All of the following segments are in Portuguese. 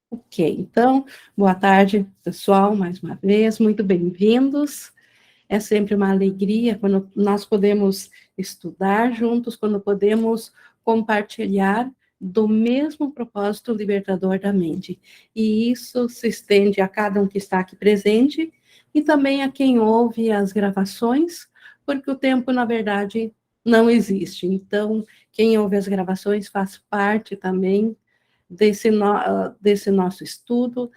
Ok, então, boa tarde, pessoal, mais uma vez, muito bem-vindos. É sempre uma alegria quando nós podemos estudar juntos, quando podemos compartilhar do mesmo propósito libertador da mente. E isso se estende a cada um que está aqui presente e também a quem ouve as gravações, porque o tempo, na verdade, não existe. Então, quem ouve as gravações faz parte também desse nosso estudo,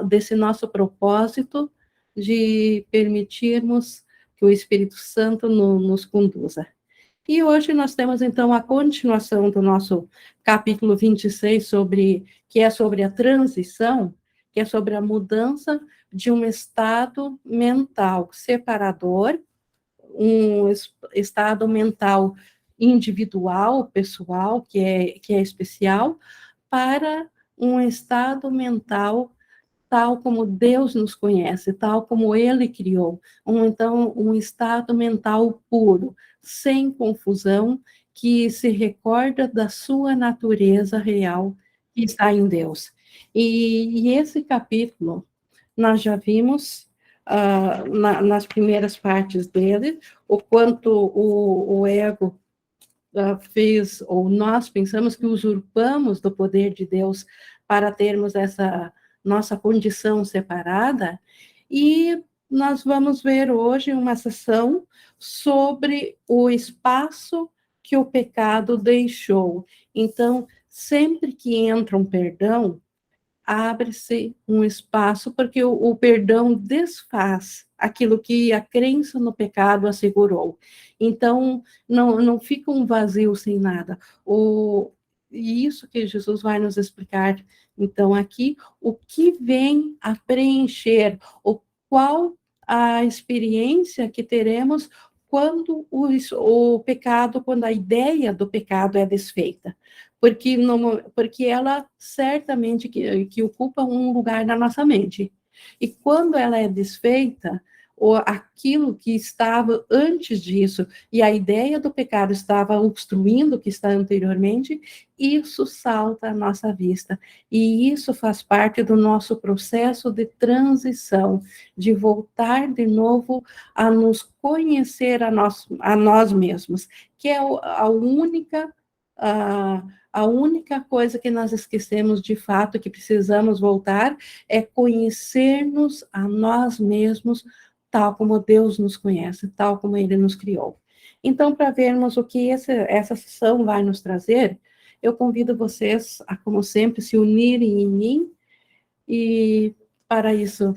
desse nosso propósito de permitirmos que o Espírito Santo nos conduza. E hoje nós temos, então, a continuação do nosso capítulo 26, que é sobre a transição, que é sobre a mudança de um estado mental separador, um estado mental individual, pessoal, que é especial, para um estado mental tal como Deus nos conhece, tal como Ele criou. Então, um estado mental puro, sem confusão, que se recorda da sua natureza real, que está em Deus. E esse capítulo, nós já vimos nas primeiras partes dele, o quanto o ego fez, ou nós pensamos que usurpamos do poder de Deus para termos essa nossa condição separada, e nós vamos ver hoje uma sessão sobre o espaço que o pecado deixou. Então, sempre que entra um perdão, abre-se um espaço, porque o perdão desfaz aquilo que a crença no pecado assegurou. Então, não fica um vazio sem nada. E isso que Jesus vai nos explicar, então, aqui, o que vem a preencher, qual a experiência que teremos quando o pecado, quando a ideia do pecado é desfeita, porque ela certamente que ocupa um lugar na nossa mente. E quando ela é desfeita, aquilo que estava antes disso, e a ideia do pecado estava obstruindo o que está anteriormente, isso salta à nossa vista. E isso faz parte do nosso processo de transição, de voltar de novo a nos conhecer a nós mesmos, que é a única coisa que nós esquecemos de fato, que precisamos voltar, é conhecer-nos a nós mesmos, tal como Deus nos conhece, tal como Ele nos criou. Então, para vermos o que essa sessão vai nos trazer, eu convido vocês a, como sempre, se unirem em mim, e para isso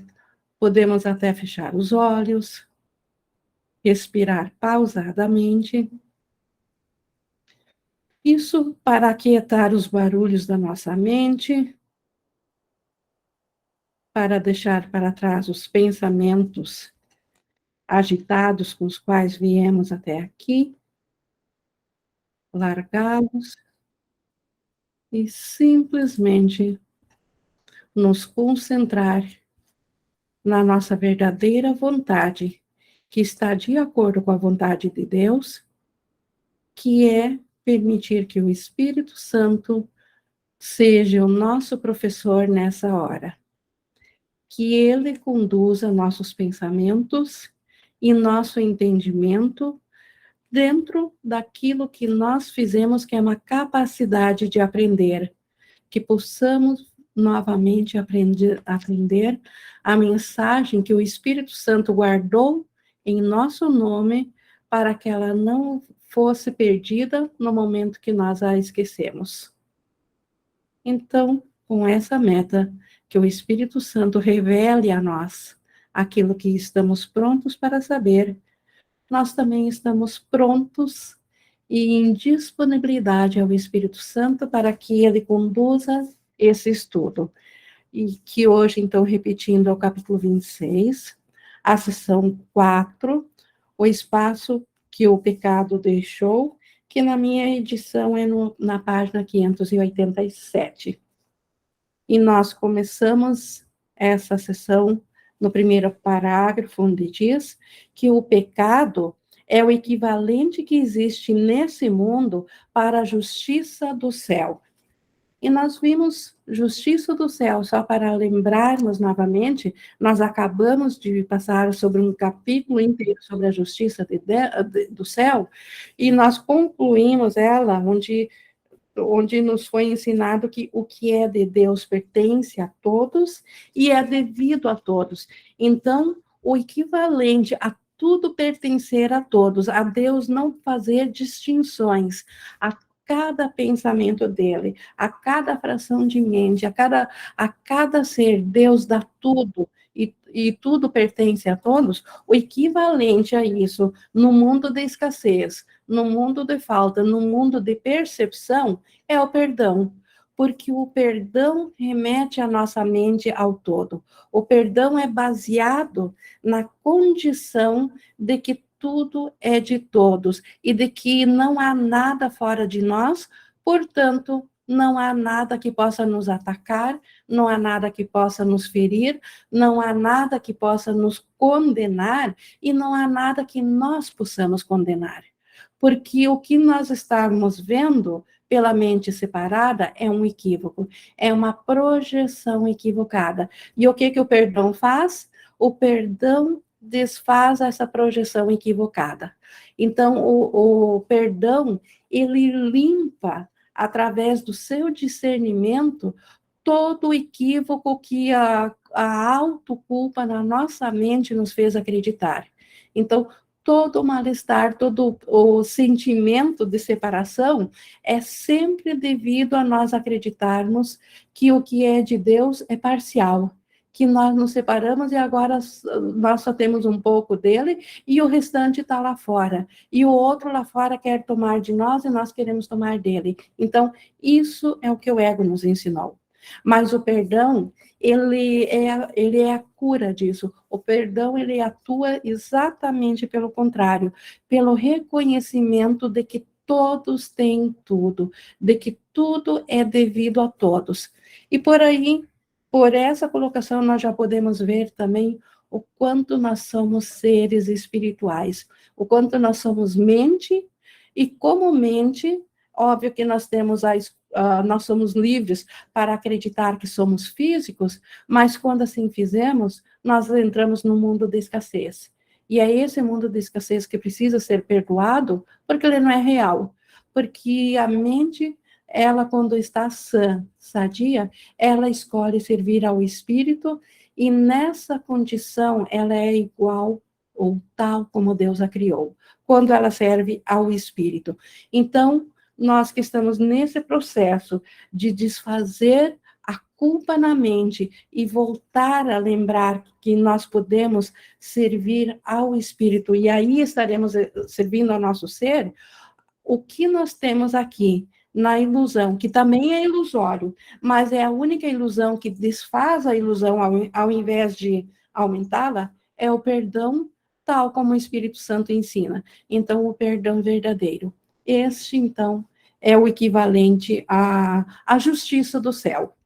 podemos até fechar os olhos, respirar pausadamente. Isso para aquietar os barulhos da nossa mente, para deixar para trás os pensamentos agitados com os quais viemos até aqui, largá-los e simplesmente nos concentrar na nossa verdadeira vontade, que está de acordo com a vontade de Deus, que é permitir que o Espírito Santo seja o nosso professor nessa hora, que ele conduza nossos pensamentos e nosso entendimento dentro daquilo que nós fizemos, que é uma capacidade de aprender, que possamos novamente aprender a mensagem que o Espírito Santo guardou em nosso nome, para que ela não fosse perdida no momento que nós a esquecemos. Então, com essa meta, que o Espírito Santo revele a nós aquilo que estamos prontos para saber, nós também estamos prontos e em disponibilidade ao Espírito Santo para que ele conduza esse estudo. E que hoje, então, repetindo ao capítulo 26, a sessão 4, o espaço que o pecado deixou, que na minha edição é na página 587. E nós começamos essa sessão no primeiro parágrafo, onde diz que o pecado é o equivalente que existe nesse mundo para a justiça do céu. E nós vimos justiça do céu, só para lembrarmos novamente, nós acabamos de passar sobre um capítulo inteiro sobre a justiça do céu, e nós concluímos ela, onde nos foi ensinado que o que é de Deus pertence a todos e é devido a todos. Então, o equivalente a tudo pertencer a todos, a Deus não fazer distinções, a cada pensamento dele, a cada fração de mente, a cada ser, Deus dá tudo, e tudo pertence a todos, o equivalente a isso, no mundo de escassez, no mundo de falta, no mundo de percepção, é o perdão. Porque o perdão remete a nossa mente ao todo. O perdão é baseado na condição de que tudo é de todos e de que não há nada fora de nós, portanto, não há nada que possa nos atacar, não há nada que possa nos ferir, não há nada que possa nos condenar e não há nada que nós possamos condenar. Porque o que nós estamos vendo pela mente separada é um equívoco, é uma projeção equivocada. E o que o perdão faz? O perdão desfaz essa projeção equivocada. Então, o perdão, ele limpa, através do seu discernimento, todo o equívoco que a autoculpa na nossa mente nos fez acreditar. Então, todo o mal-estar, todo o sentimento de separação é sempre devido a nós acreditarmos que o que é de Deus é parcial, que nós nos separamos e agora nós só temos um pouco dele e o restante está lá fora. E o outro lá fora quer tomar de nós e nós queremos tomar dele. Então, isso é o que o ego nos ensinou. Mas o perdão, ele é a cura disso. O perdão, ele atua exatamente pelo contrário, pelo reconhecimento de que todos têm tudo, de que tudo é devido a todos. E por aí, por essa colocação, nós já podemos ver também o quanto nós somos seres espirituais, o quanto nós somos mente, e como mente, óbvio que nós temos nós somos livres para acreditar que somos físicos, mas quando assim fizemos, nós entramos no mundo da escassez. E é esse mundo da escassez que precisa ser perdoado, porque ele não é real. Porque a mente, ela quando está sã, sadia, ela escolhe servir ao espírito, e nessa condição ela é igual ou tal como Deus a criou, quando ela serve ao espírito. Então, nós que estamos nesse processo de desfazer a culpa na mente e voltar a lembrar que nós podemos servir ao Espírito, e aí estaremos servindo ao nosso ser, o que nós temos aqui na ilusão, que também é ilusório, mas é a única ilusão que desfaz a ilusão ao invés de aumentá-la, é o perdão, tal como o Espírito Santo ensina. Então, o perdão verdadeiro. Este, então, é o equivalente à justiça do céu.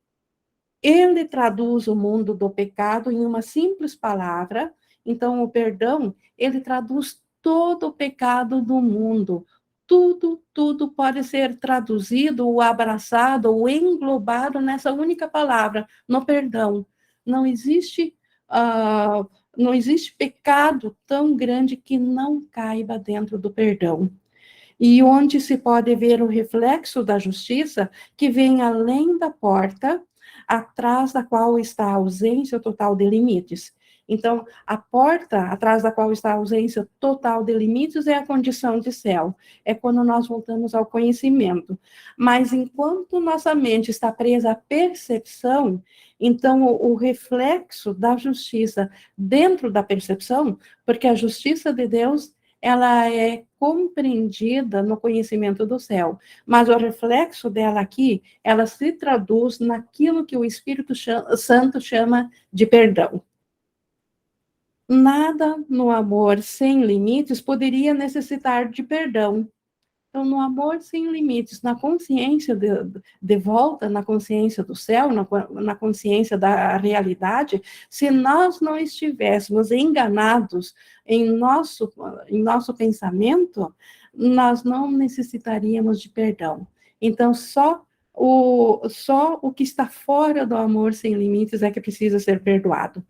Ele traduz o mundo do pecado em uma simples palavra. Então, o perdão, ele traduz todo o pecado do mundo. Tudo pode ser traduzido, ou abraçado, ou englobado nessa única palavra, no perdão. Não existe, não existe pecado tão grande que não caiba dentro do perdão. E onde se pode ver o reflexo da justiça que vem além da porta, atrás da qual está a ausência total de limites. Então, a porta atrás da qual está a ausência total de limites é a condição de céu, é quando nós voltamos ao conhecimento. Mas enquanto nossa mente está presa à percepção, então o reflexo da justiça dentro da percepção, porque a justiça de Deus, ela é compreendida no conhecimento do céu, mas o reflexo dela aqui, ela se traduz naquilo que o Espírito Santo chama de perdão. Nada no amor sem limites poderia necessitar de perdão. Então, no amor sem limites, na consciência de volta, na consciência do céu, na consciência da realidade, se nós não estivéssemos enganados em nosso pensamento, nós não necessitaríamos de perdão. Então, só Só o que está fora do amor sem limites é que precisa ser perdoado.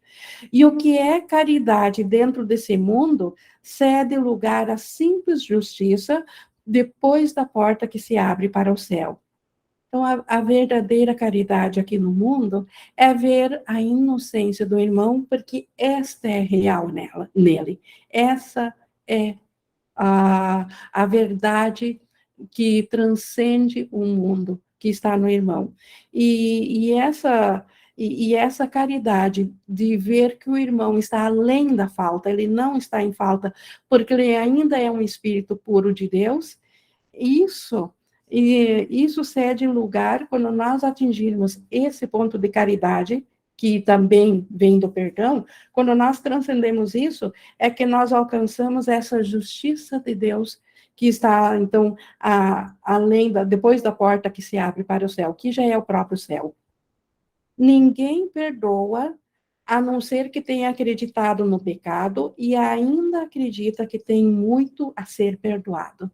E o que é caridade dentro desse mundo cede lugar à simples justiça depois da porta que se abre para o céu. Então, a verdadeira caridade aqui no mundo é ver a inocência do irmão, porque esta é real nele. Essa é a verdade que transcende o mundo, que está no irmão. E essa caridade de ver que o irmão está além da falta, ele não está em falta, porque ele ainda é um espírito puro de Deus, isso, isso cede lugar quando nós atingirmos esse ponto de caridade, que também vem do perdão, quando nós transcendemos isso, é que nós alcançamos essa justiça de Deus que está, então, depois da porta que se abre para o céu, que já é o próprio céu. Ninguém perdoa, a não ser que tenha acreditado no pecado e ainda acredita que tem muito a ser perdoado.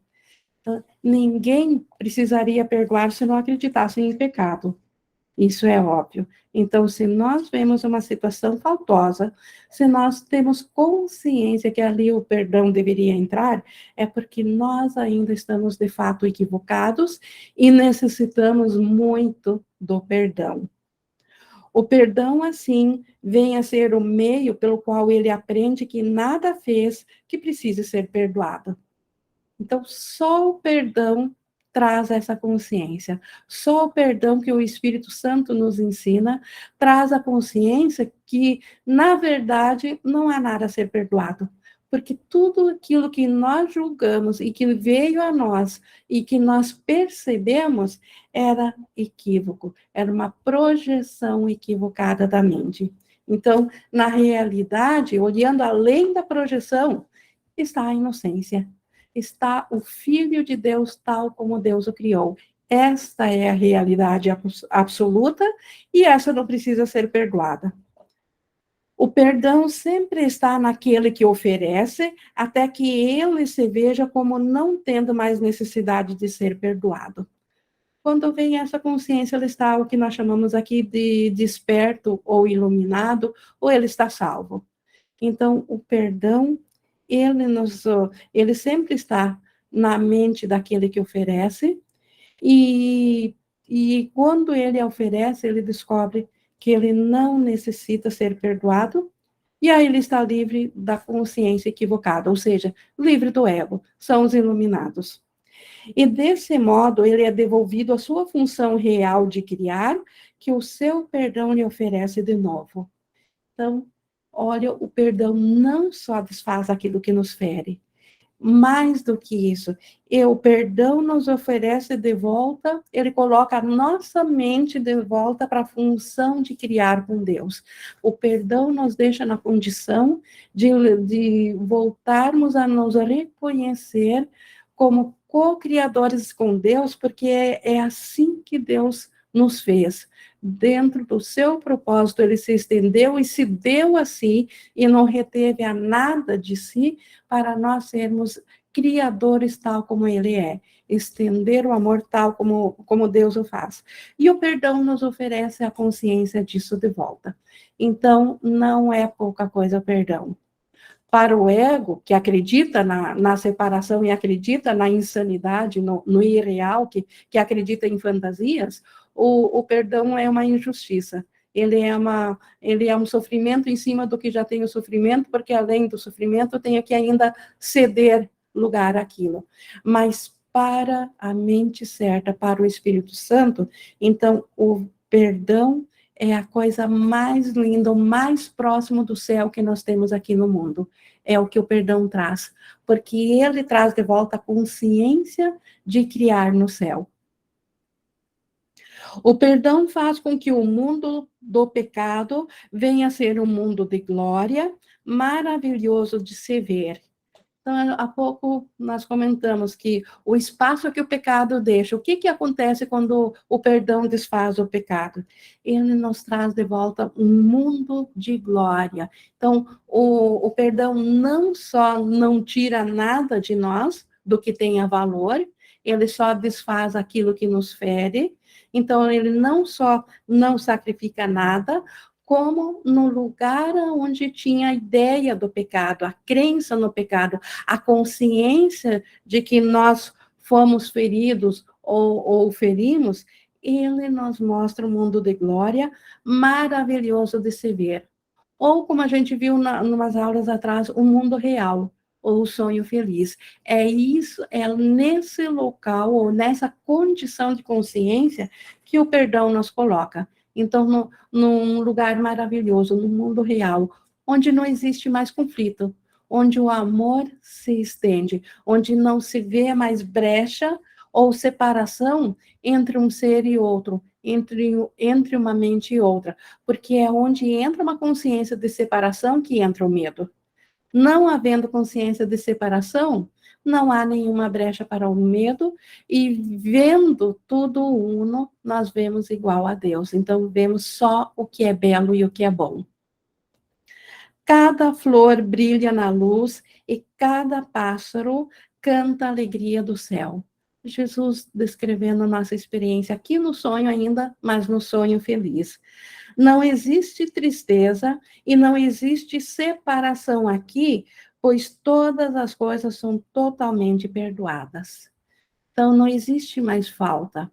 Ninguém precisaria perdoar se não acreditasse em pecado. Isso é óbvio. Então, se nós vemos uma situação faltosa, se nós temos consciência que ali o perdão deveria entrar, é porque nós ainda estamos de fato equivocados e necessitamos muito do perdão. O perdão, assim, vem a ser o meio pelo qual ele aprende que nada fez que precise ser perdoado. Então, só o perdão traz essa consciência. Só o perdão que o Espírito Santo nos ensina traz a consciência que, na verdade, não há nada a ser perdoado. Porque tudo aquilo que nós julgamos e que veio a nós e que nós percebemos era equívoco, era uma projeção equivocada da mente. Então, na realidade, olhando além da projeção, está a inocência, está o Filho de Deus tal como Deus o criou. Esta é a realidade absoluta e essa não precisa ser perdoada. O perdão sempre está naquele que oferece, até que ele se veja como não tendo mais necessidade de ser perdoado. Quando vem essa consciência, ele está o que nós chamamos aqui de desperto ou iluminado, ou ele está salvo. Então, o perdão ele sempre está na mente daquele que oferece, e quando ele oferece, ele descobre que ele não necessita ser perdoado, e aí ele está livre da consciência equivocada, ou seja, livre do ego, são os iluminados. E desse modo, ele é devolvido a sua função real de criar, que o seu perdão lhe oferece de novo. Então, olha, o perdão não só desfaz aquilo que nos fere, mais do que isso, o perdão nos oferece de volta, ele coloca a nossa mente de volta para a função de criar com Deus. O perdão nos deixa na condição de voltarmos a nos reconhecer como co-criadores com Deus, porque é assim que Deus nos fez. Dentro do seu propósito, ele se estendeu e se deu a si, e não reteve a nada de si, para nós sermos criadores tal como ele é, estender o amor tal como Deus o faz. E o perdão nos oferece a consciência disso de volta. Então, não é pouca coisa o perdão. Para o ego, que acredita na separação e acredita na insanidade, no irreal, que acredita em fantasias, o perdão é uma injustiça. Ele é um sofrimento em cima do que já tem o sofrimento, porque além do sofrimento, tem que ainda ceder lugar àquilo. Mas para a mente certa, para o Espírito Santo, então o perdão é a coisa mais linda, o mais próximo do céu que nós temos aqui no mundo. É o que o perdão traz, porque ele traz de volta a consciência de criar no céu. O perdão faz com que o mundo do pecado venha a ser um mundo de glória, maravilhoso de se ver. Então, há pouco nós comentamos que o espaço que o pecado deixa, o que acontece quando o perdão desfaz o pecado? Ele nos traz de volta um mundo de glória. Então, o perdão não só não tira nada de nós, do que tenha valor, ele só desfaz aquilo que nos fere, Então, ele não só não sacrifica nada, como no lugar onde tinha a ideia do pecado, a crença no pecado, a consciência de que nós fomos feridos ou ferimos, ele nos mostra um mundo de glória maravilhoso de se ver. Ou, como a gente viu umas aulas atrás, o mundo real, ou o sonho feliz. É isso, é nesse local, ou nessa condição de consciência, que o perdão nos coloca. Então, num lugar maravilhoso, no mundo real, onde não existe mais conflito, onde o amor se estende, onde não se vê mais brecha ou separação entre um ser e outro, entre uma mente e outra, porque é onde entra uma consciência de separação que entra o medo. Não havendo consciência de separação, não há nenhuma brecha para o medo, e vendo tudo uno, nós vemos igual a Deus. Então, vemos só o que é belo e o que é bom. Cada flor brilha na luz e cada pássaro canta a alegria do céu. Jesus descrevendo a nossa experiência aqui no sonho ainda, mas no sonho feliz. Não existe tristeza e não existe separação aqui, pois todas as coisas são totalmente perdoadas. Então, não existe mais falta.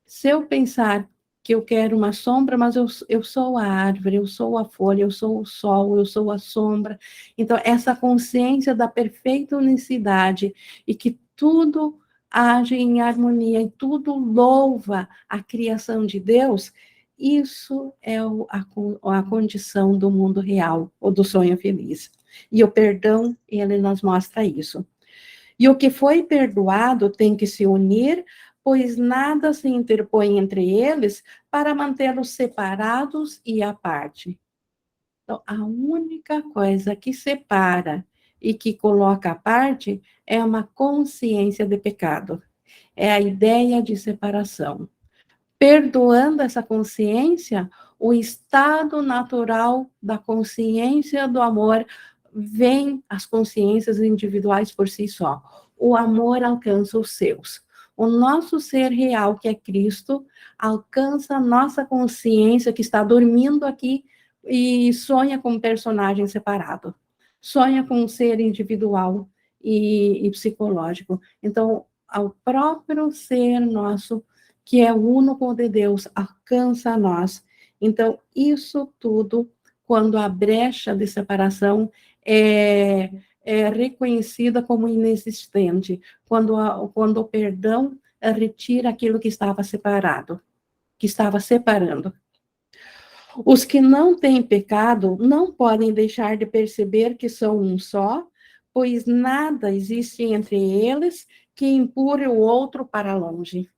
Se eu pensar que eu quero uma sombra, mas eu sou a árvore, eu sou a folha, eu sou o sol, eu sou a sombra. Então, essa consciência da perfeita unicidade e que tudo age em harmonia e tudo louva a criação de Deus, isso é a condição do mundo real, ou do sonho feliz. E o perdão, ele nos mostra isso. E o que foi perdoado tem que se unir, pois nada se interpõe entre eles para mantê-los separados e à parte. Então, a única coisa que separa e que coloca à parte é uma consciência de pecado. É a ideia de separação. Perdoando essa consciência, o estado natural da consciência do amor vem as consciências individuais por si só. O amor alcança os seus. O nosso ser real, que é Cristo, alcança a nossa consciência que está dormindo aqui e sonha com um personagem separado. Sonha com um ser individual e psicológico. Então, ao próprio ser nosso, que é uno com o de Deus, alcança a nós. Então, isso tudo, quando a brecha de separação é reconhecida como inexistente, quando o perdão retira aquilo que estava separado, que estava separando. Os que não têm pecado não podem deixar de perceber que são um só, pois nada existe entre eles que empurre o outro para longe.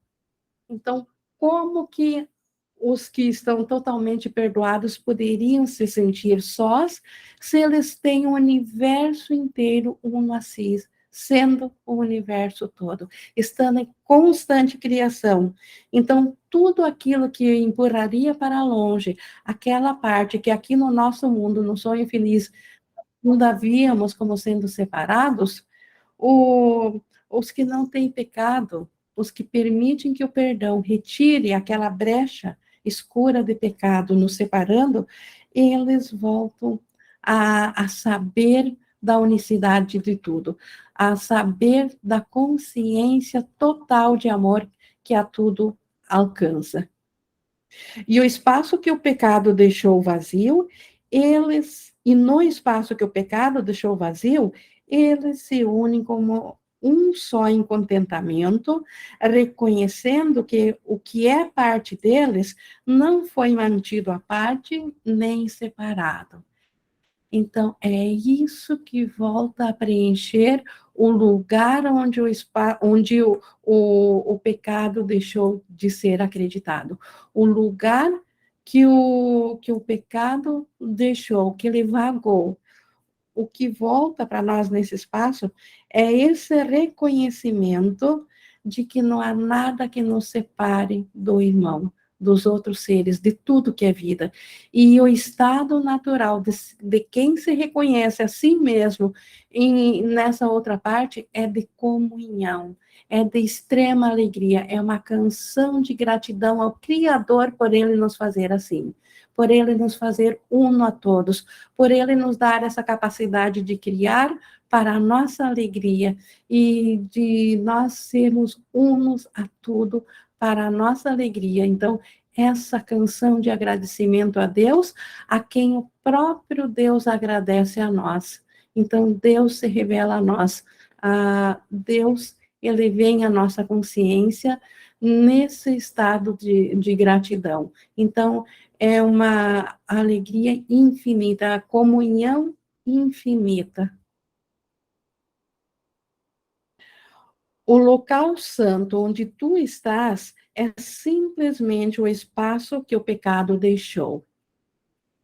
Então, como que os que estão totalmente perdoados poderiam se sentir sós se eles têm o universo inteiro uno a si, sendo o universo todo, estando em constante criação? Então, tudo aquilo que empurraria para longe, aquela parte que aqui no nosso mundo, no sonho feliz, ainda víamos como sendo separados, os que não têm pecado, os que permitem que o perdão retire aquela brecha escura de pecado, nos separando, eles voltam a saber da unicidade de tudo, a saber da consciência total de amor que a tudo alcança. E o espaço que o pecado deixou vazio, e no espaço que o pecado deixou vazio, eles se unem como um só em contentamento, reconhecendo que o que é parte deles não foi mantido à parte nem separado. Então, é isso que volta a preencher o lugar onde o pecado deixou de ser acreditado. O lugar que o pecado deixou, que ele vagou. O que volta para nós nesse espaço é esse reconhecimento de que não há nada que nos separe do irmão, dos outros seres, de tudo que é vida. E o estado natural de quem se reconhece a si mesmo nessa outra parte é de comunhão, é de extrema alegria, é uma canção de gratidão ao Criador por Ele nos fazer assim, por Ele nos fazer uno a todos, por Ele nos dar essa capacidade de criar para a nossa alegria e de nós sermos unos a tudo para a nossa alegria. Então, essa canção de agradecimento a Deus, a quem o próprio Deus agradece a nós. Então, Deus se revela a nós. Deus, ele vem à nossa consciência nesse estado de gratidão. Então, é uma alegria infinita, a comunhão infinita. O local santo onde tu estás é simplesmente o espaço que o pecado deixou.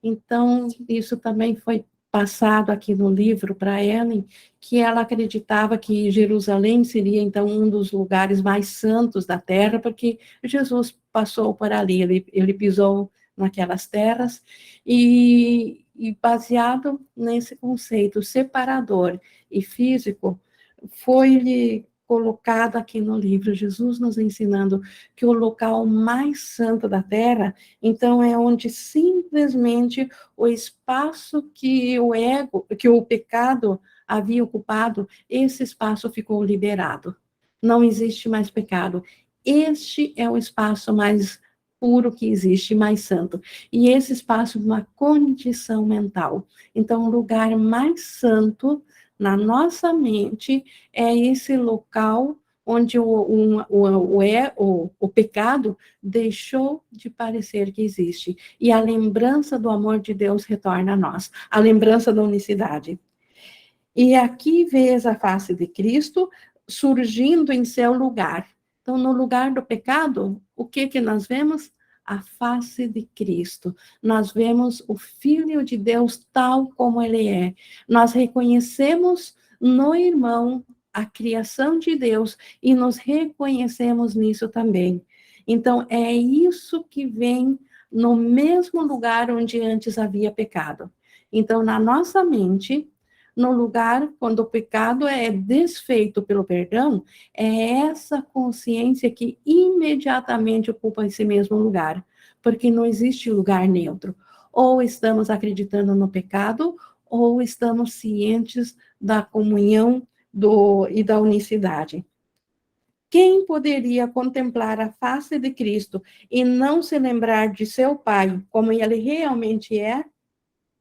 Então, isso também foi passado aqui no livro para Ellen, que ela acreditava que Jerusalém seria, então, um dos lugares mais santos da terra, porque Jesus passou por ali, ele pisou naquelas terras, e baseado nesse conceito separador e físico, foi colocado aqui no livro, Jesus nos ensinando que o local mais santo da terra, então, é onde simplesmente o espaço que o ego, que o pecado havia ocupado, esse espaço ficou liberado. Não existe mais pecado. Este é o espaço mais puro que existe, mais santo. E esse espaço é uma condição mental. Então, o lugar mais santo na nossa mente é esse local onde o pecado deixou de parecer que existe. E a lembrança do amor de Deus retorna a nós, a lembrança da unicidade. E aqui vês a face de Cristo surgindo em seu lugar. Então, no lugar do pecado, o que nós vemos? A face de Cristo. Nós vemos o Filho de Deus tal como ele é. Nós reconhecemos no irmão a criação de Deus e nos reconhecemos nisso também. Então, é isso que vem no mesmo lugar onde antes havia pecado. Então, na nossa mente, no lugar, quando o pecado é desfeito pelo perdão, é essa consciência que imediatamente ocupa esse mesmo lugar, porque não existe lugar neutro. Ou estamos acreditando no pecado, ou estamos cientes da comunhão e da unicidade. Quem poderia contemplar a face de Cristo e não se lembrar de seu Pai, como ele realmente é?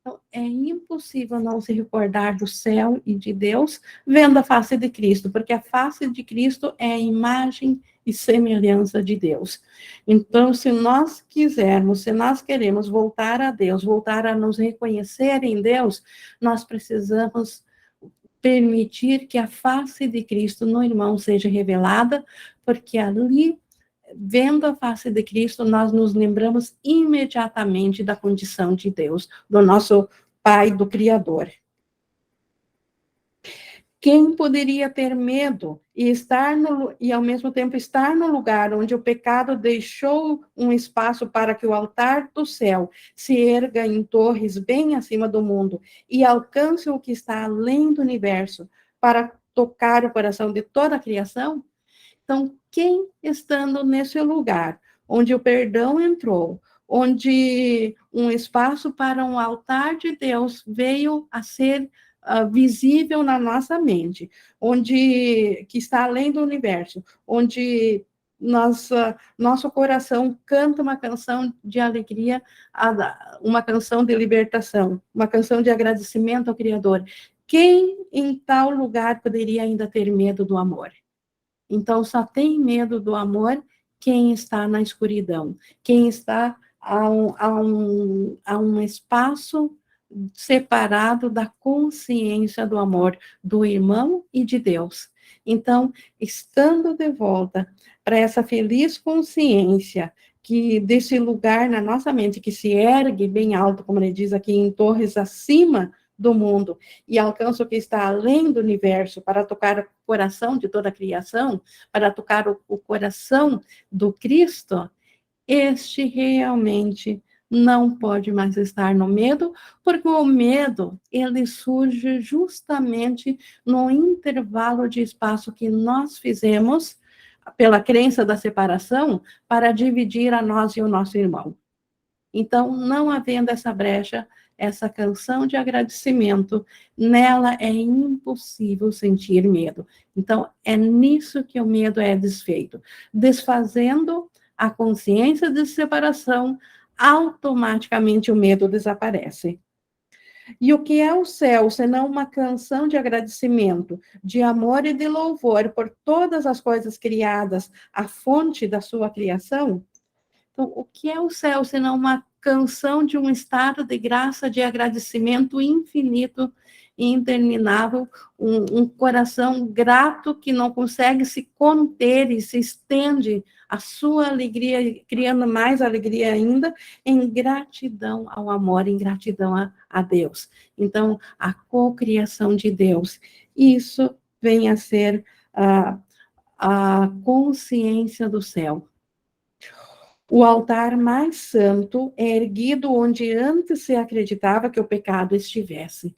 Então, é impossível não se recordar do céu e de Deus vendo a face de Cristo, porque a face de Cristo é a imagem e semelhança de Deus. Então, se nós quisermos, se nós queremos voltar a Deus, voltar a nos reconhecer em Deus, nós precisamos permitir que a face de Cristo no irmão seja revelada, porque ali, vendo a face de Cristo, nós nos lembramos imediatamente da condição de Deus, do nosso Pai, do Criador. Quem poderia ter medo e ao mesmo tempo estar no lugar onde o pecado deixou um espaço para que o altar do céu se erga em torres bem acima do mundo e alcance o que está além do universo para tocar o coração de toda a criação? Então, quem estando nesse lugar onde o perdão entrou, onde um espaço para um altar de Deus veio a ser visível na nossa mente, onde que está além do universo, onde nosso coração canta uma canção de alegria, uma canção de libertação, uma canção de agradecimento ao Criador. Quem em tal lugar poderia ainda ter medo do amor? Então, só tem medo do amor quem está na escuridão, quem está a um espaço separado da consciência do amor do irmão e de Deus. Então, estando de volta para essa feliz consciência que desse lugar na nossa mente que se ergue bem alto, como ele diz aqui, em torres acima do mundo e alcança o que está além do universo para tocar o coração de toda a criação, para tocar o coração do Cristo, este realmente não pode mais estar no medo, porque o medo, ele surge justamente no intervalo de espaço que nós fizemos, pela crença da separação, para dividir a nós e o nosso irmão. Então, não havendo essa brecha, essa canção de agradecimento, nela é impossível sentir medo. Então, é nisso que o medo é desfeito. Desfazendo a consciência de separação, automaticamente o medo desaparece. E o que é o céu, senão uma canção de agradecimento, de amor e de louvor por todas as coisas criadas, a fonte da sua criação? Então, o que é o céu, senão uma canção de um estado de graça, de agradecimento infinito e interminável, um coração grato que não consegue se conter e se estende a sua alegria, criando mais alegria ainda, em gratidão ao amor, em gratidão a Deus. Então, a cocriação de Deus, isso vem a ser a consciência do céu. O altar mais santo é erguido onde antes se acreditava que o pecado estivesse.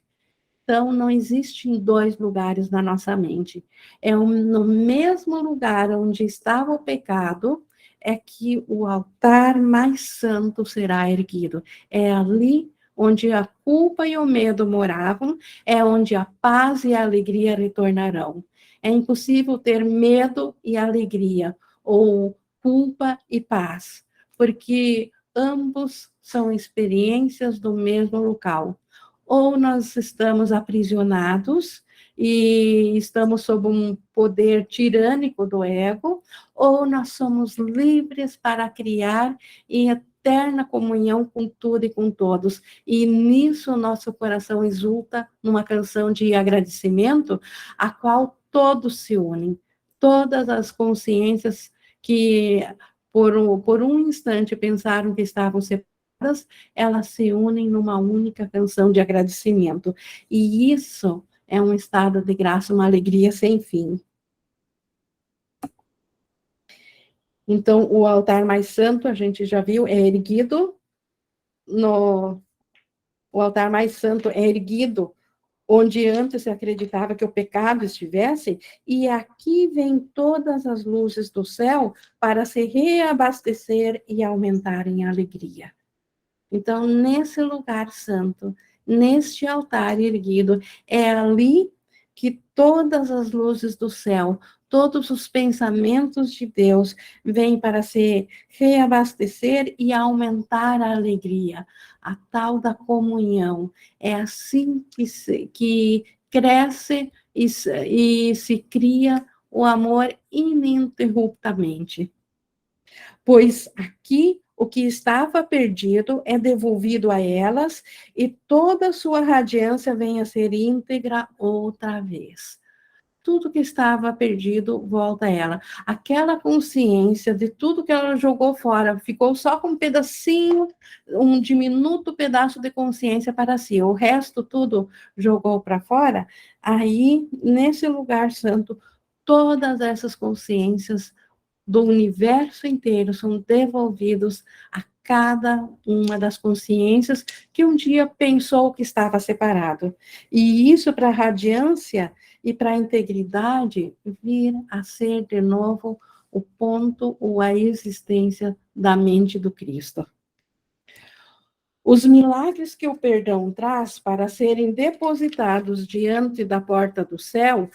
Então, não existem dois lugares na nossa mente. No mesmo lugar onde estava o pecado, é que o altar mais santo será erguido. É ali onde a culpa e o medo moravam, é onde a paz e a alegria retornarão. É impossível ter medo e alegria, ou culpa e paz, porque ambos são experiências do mesmo local. Ou nós estamos aprisionados e estamos sob um poder tirânico do ego, ou nós somos livres para criar em eterna comunhão com tudo e com todos. E nisso nosso coração exulta numa canção de agradecimento, a qual todos se unem, todas as consciências que por um instante pensaram que estavam separadas, elas se unem numa única canção de agradecimento. E isso é um estado de graça, uma alegria sem fim. Então, o altar mais santo, a gente já viu, é erguido no... O altar mais santo é erguido onde antes se acreditava que o pecado estivesse, e aqui vêm todas as luzes do céu para se reabastecer e aumentarem a alegria. Então, nesse lugar santo, neste altar erguido, é ali que todas as luzes do céu, todos os pensamentos de Deus vêm para se reabastecer e aumentar a alegria, a tal da comunhão. É assim que cresce e se cria o amor ininterruptamente. Pois aqui o que estava perdido é devolvido a elas, e toda a sua radiância vem a ser íntegra outra vez. Tudo que estava perdido volta a ela. Aquela consciência de tudo que ela jogou fora, ficou só com um pedacinho, um diminuto pedaço de consciência para si. O resto tudo jogou para fora. Aí, nesse lugar santo, todas essas consciências do universo inteiro são devolvidos a cada uma das consciências que um dia pensou que estava separado. E isso, para a radiância e para a integridade, vir a ser de novo o ponto ou a existência da mente do Cristo. Os milagres que o perdão traz para serem depositados diante da porta do céu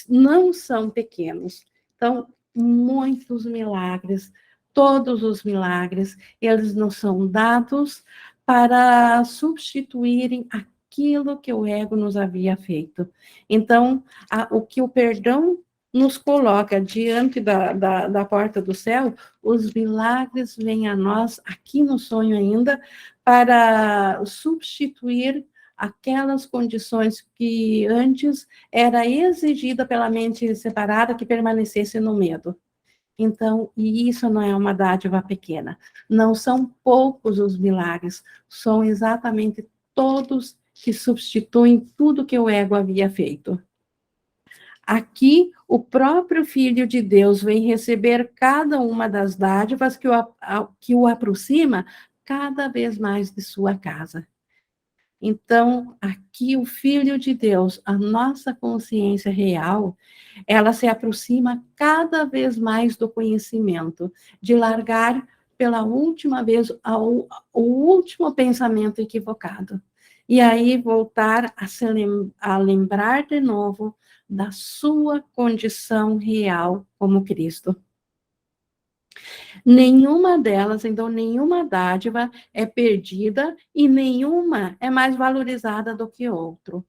não são pequenos. Então, muitos milagres, todos os milagres, eles não são dados para substituírem aquilo que o ego nos havia feito. Então, o que o perdão nos coloca diante da porta do céu, os milagres vêm a nós, aqui no sonho ainda, para substituir aquelas condições que antes era exigida pela mente separada que permanecesse no medo. Então, e isso não é uma dádiva pequena. Não são poucos os milagres, são exatamente todos que substituem tudo que o ego havia feito. Aqui, o próprio Filho de Deus vem receber cada uma das dádivas que o aproxima cada vez mais de sua casa. Então, aqui o Filho de Deus, a nossa consciência real, ela se aproxima cada vez mais do conhecimento, de largar pela última vez o último pensamento equivocado. E aí voltar a lembrar de novo da sua condição real como Cristo. Nenhuma delas, então, nenhuma dádiva é perdida e nenhuma é mais valorizada do que outra.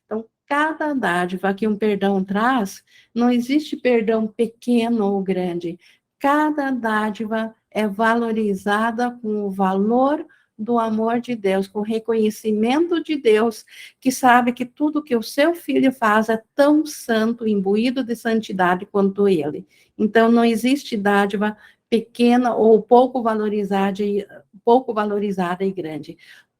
Então, cada dádiva que um perdão traz, não existe perdão pequeno ou grande. Cada dádiva é valorizada com o valor do amor de Deus, com o reconhecimento de Deus, que sabe que tudo que o seu filho faz é tão santo, imbuído de santidade quanto ele. Então, não existe dádiva pequena ou pouco valorizada e grande.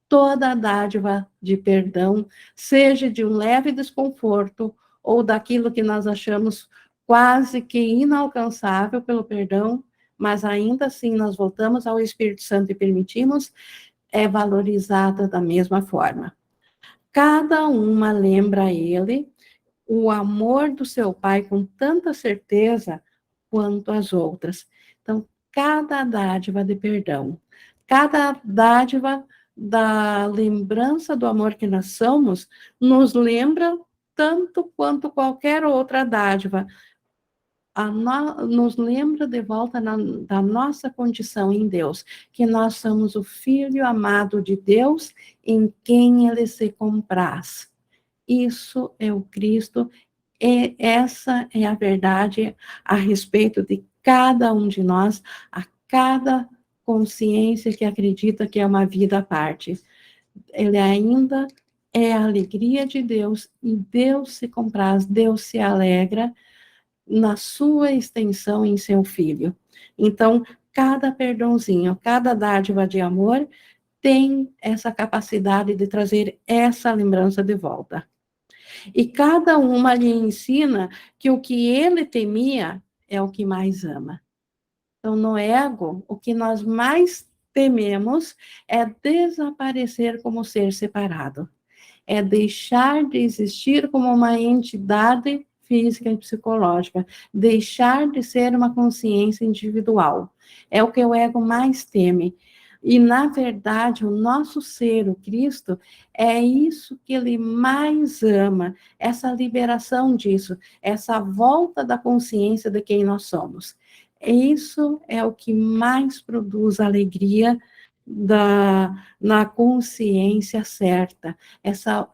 Toda dádiva de perdão, seja de um leve desconforto ou daquilo que nós achamos quase que inalcançável pelo perdão, mas ainda assim nós voltamos ao Espírito Santo e permitimos, é valorizada da mesma forma. Cada uma lembra a ele o amor do seu pai com tanta certeza quanto as outras. Então, cada dádiva de perdão, cada dádiva da lembrança do amor que nós somos, nos lembra tanto quanto qualquer outra dádiva. Nos lembra de volta da nossa condição em Deus, que nós somos o Filho amado de Deus, em quem Ele se compraz. Isso é o Cristo, e essa é a verdade a respeito de cada um de nós, a cada consciência que acredita que é uma vida à parte. Ele ainda é a alegria de Deus, e Deus se compraz, Deus se alegra na sua extensão em seu Filho. Então, cada perdãozinho, cada dádiva de amor tem essa capacidade de trazer essa lembrança de volta. E cada uma lhe ensina que o que ele temia é o que mais ama. Então, no ego, o que nós mais tememos é desaparecer como ser separado. É deixar de existir como uma entidade física e psicológica, deixar de ser uma consciência individual. É o que o ego mais teme. E, na verdade, o nosso ser, o Cristo, é isso que ele mais ama, essa liberação disso, essa volta da consciência de quem nós somos. Isso é o que mais produz alegria na consciência certa,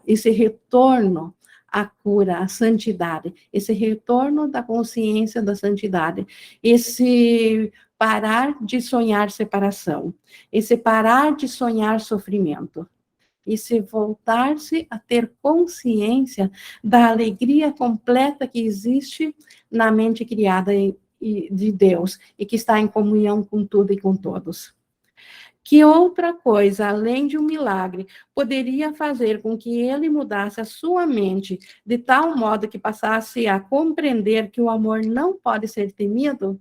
esse retorno à cura, à santidade, esse retorno da consciência da santidade, esse parar de sonhar separação, esse parar de sonhar sofrimento, e se voltar-se a ter consciência da alegria completa que existe na mente criada de Deus, e que está em comunhão com tudo e com todos. Que outra coisa, além de um milagre, poderia fazer com que ele mudasse a sua mente de tal modo que passasse a compreender que o amor não pode ser temido?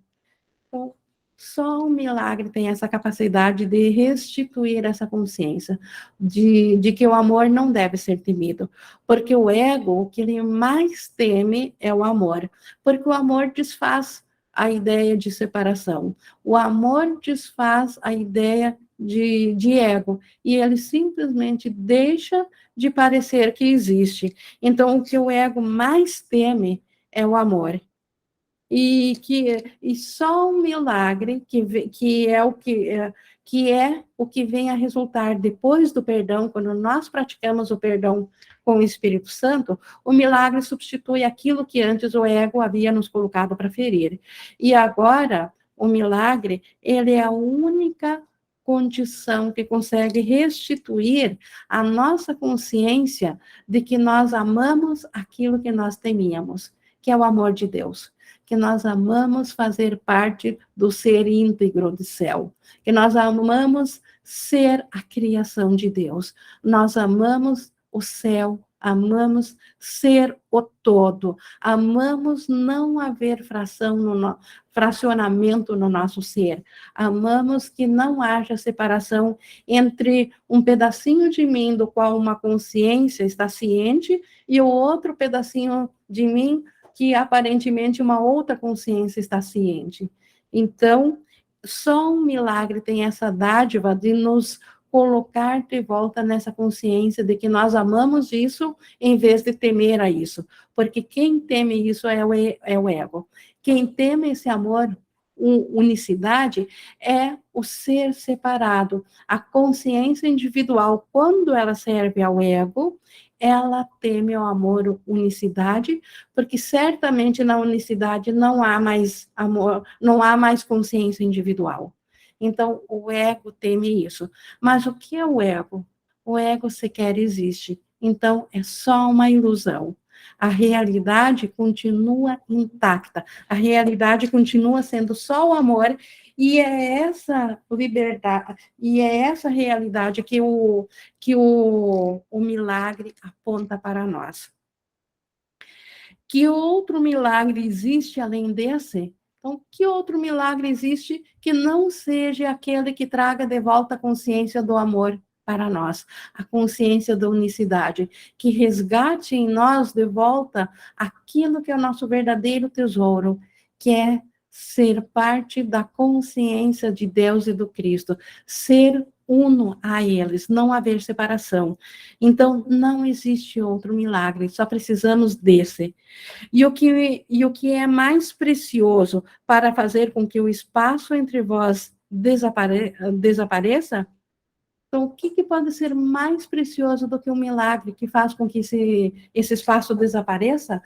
Então, só um milagre tem essa capacidade de restituir essa consciência, de que o amor não deve ser temido. Porque o ego, o que ele mais teme é o amor. Porque o amor desfaz a ideia de separação. O amor desfaz a ideia de ego, e ele simplesmente deixa de parecer que existe. Então, o que o ego mais teme é o amor. E só um milagre que é o que vem a resultar depois do perdão, quando nós praticamos o perdão com o Espírito Santo, o milagre substitui aquilo que antes o ego havia nos colocado para ferir. E agora, o milagre, ele é a única condição que consegue restituir a nossa consciência de que nós amamos aquilo que nós temíamos, que é o amor de Deus, que nós amamos fazer parte do ser íntegro do céu, que nós amamos ser a criação de Deus, nós amamos o céu amamos ser o todo, amamos não haver fracionamento no nosso ser, amamos que não haja separação entre um pedacinho de mim do qual uma consciência está ciente e o outro pedacinho de mim que aparentemente uma outra consciência está ciente. Então, só um milagre tem essa dádiva de nos colocar de volta nessa consciência de que nós amamos isso em vez de temer a isso. Porque quem teme isso é o ego. Quem teme esse amor, unicidade, é o ser separado. A consciência individual, quando ela serve ao ego, ela teme o amor, unicidade, porque certamente na unicidade não há mais amor, não há mais consciência individual. Então, o ego teme isso. Mas o que é o ego? O ego sequer existe. Então, é só uma ilusão. A realidade continua intacta. A realidade continua sendo só o amor, e é essa liberdade, e é essa realidade que o milagre aponta para nós. Que outro milagre existe além desse? Então, que outro milagre existe que não seja aquele que traga de volta a consciência do amor para nós, a consciência da unicidade, que resgate em nós de volta aquilo que é o nosso verdadeiro tesouro, que é ser parte da consciência de Deus e do Cristo, ser uno a eles, não haver separação. Então, não existe outro milagre, só precisamos desse. E o que é mais precioso para fazer com que o espaço entre vós desapareça? Então, o que pode ser mais precioso do que um milagre que faz com que esse espaço desapareça?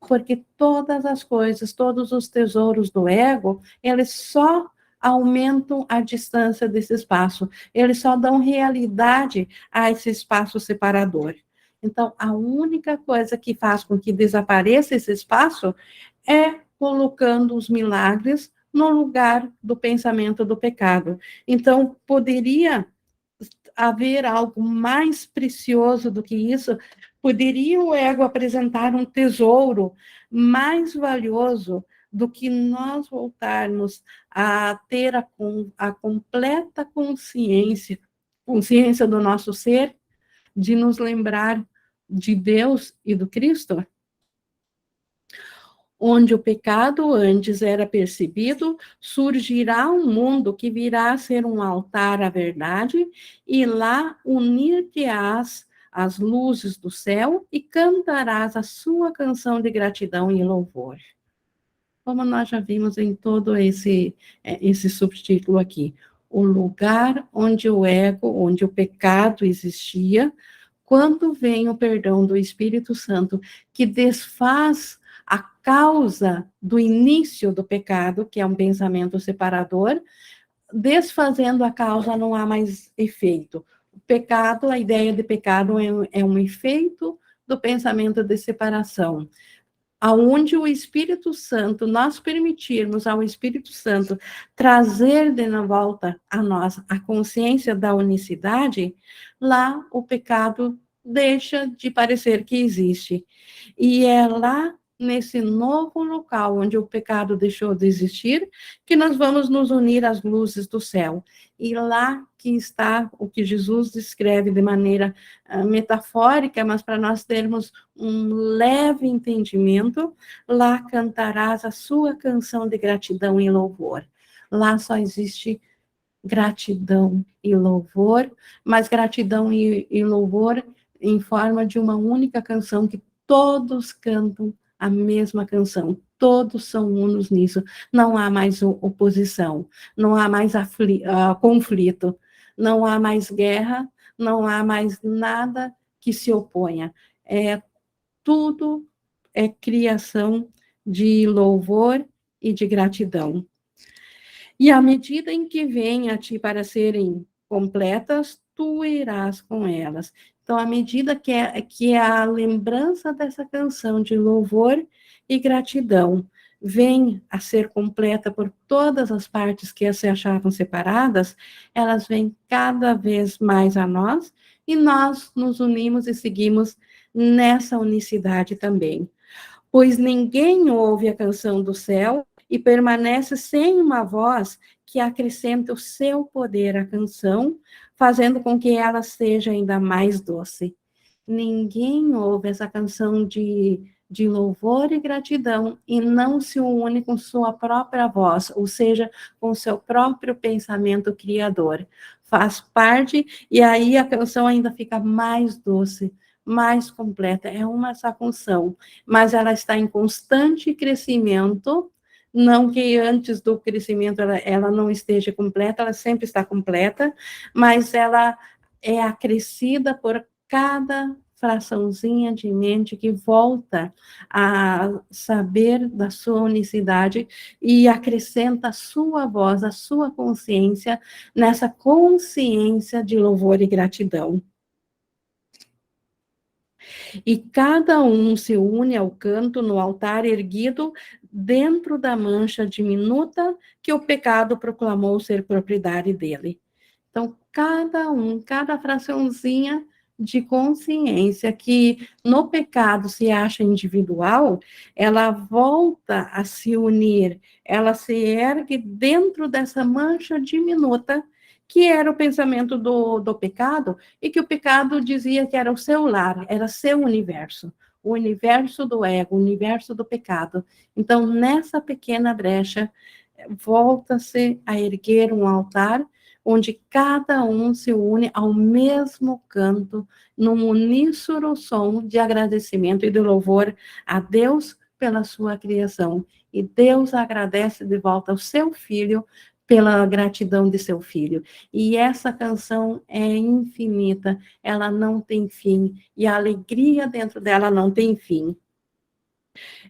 Porque todas as coisas, todos os tesouros do ego, eles só aumentam a distância desse espaço, eles só dão realidade a esse espaço separador. Então, a única coisa que faz com que desapareça esse espaço é colocando os milagres no lugar do pensamento do pecado. Então, poderia haver algo mais precioso do que isso? Poderia o ego apresentar um tesouro mais valioso do que nós voltarmos a ter a completa consciência do nosso ser, de nos lembrar de Deus e do Cristo? Onde o pecado antes era percebido, surgirá um mundo que virá a ser um altar à verdade, e lá unir-te-ás às luzes do céu e cantarás a sua canção de gratidão e louvor. Como nós já vimos em todo esse subtítulo aqui, o lugar onde o ego, onde o pecado existia, quando vem o perdão do Espírito Santo, que desfaz a causa do início do pecado, que é um pensamento separador, desfazendo a causa não há mais efeito. O pecado, a ideia de pecado é um efeito do pensamento de separação. Aonde o Espírito Santo, nós permitirmos ao Espírito Santo trazer de volta a nós a consciência da unicidade, lá o pecado deixa de parecer que existe. E é lá, nesse novo local onde o pecado deixou de existir, que nós vamos nos unir às luzes do céu. E lá que está o que Jesus descreve de maneira metafórica, mas para nós termos um leve entendimento, lá cantarás a sua canção de gratidão e louvor. Lá só existe gratidão e louvor, mas gratidão e louvor em forma de uma única canção que todos cantam a mesma canção, todos são unos nisso, não há mais oposição, não há mais conflito, não há mais guerra, não há mais nada que se oponha, tudo é criação de louvor e de gratidão. E à medida em que vêm a ti para serem completas, tu irás com elas. Então, à medida que a lembrança dessa canção de louvor e gratidão vem a ser completa por todas as partes que se achavam separadas, elas vêm cada vez mais a nós, e nós nos unimos e seguimos nessa unicidade também. Pois ninguém ouve a canção do céu e permanece sem uma voz que acrescenta o seu poder à canção, fazendo com que ela seja ainda mais doce. Ninguém ouve essa canção de louvor e gratidão e não se une com sua própria voz, ou seja, com seu próprio pensamento criador. Faz parte, e aí a canção ainda fica mais doce, mais completa. É uma só canção, mas ela está em constante crescimento. Não que antes do crescimento ela não esteja completa, ela sempre está completa, mas ela é acrescida por cada fraçãozinha de mente que volta a saber da sua unicidade e acrescenta a sua voz, a sua consciência, nessa consciência de louvor e gratidão. E cada um se une ao canto no altar erguido dentro da mancha diminuta que o pecado proclamou ser propriedade dele. Então, cada fraçãozinha de consciência que no pecado se acha individual, ela volta a se unir, ela se ergue dentro dessa mancha diminuta, que era o pensamento do pecado, e que o pecado dizia que era o seu lar, era seu universo, o universo do ego, o universo do pecado. Então, nessa pequena brecha, volta-se a erguer um altar onde cada um se une ao mesmo canto, num uníssono som de agradecimento e de louvor a Deus pela sua criação. E Deus agradece de volta ao seu filho pela gratidão de seu filho. E essa canção é infinita, ela não tem fim, e a alegria dentro dela não tem fim.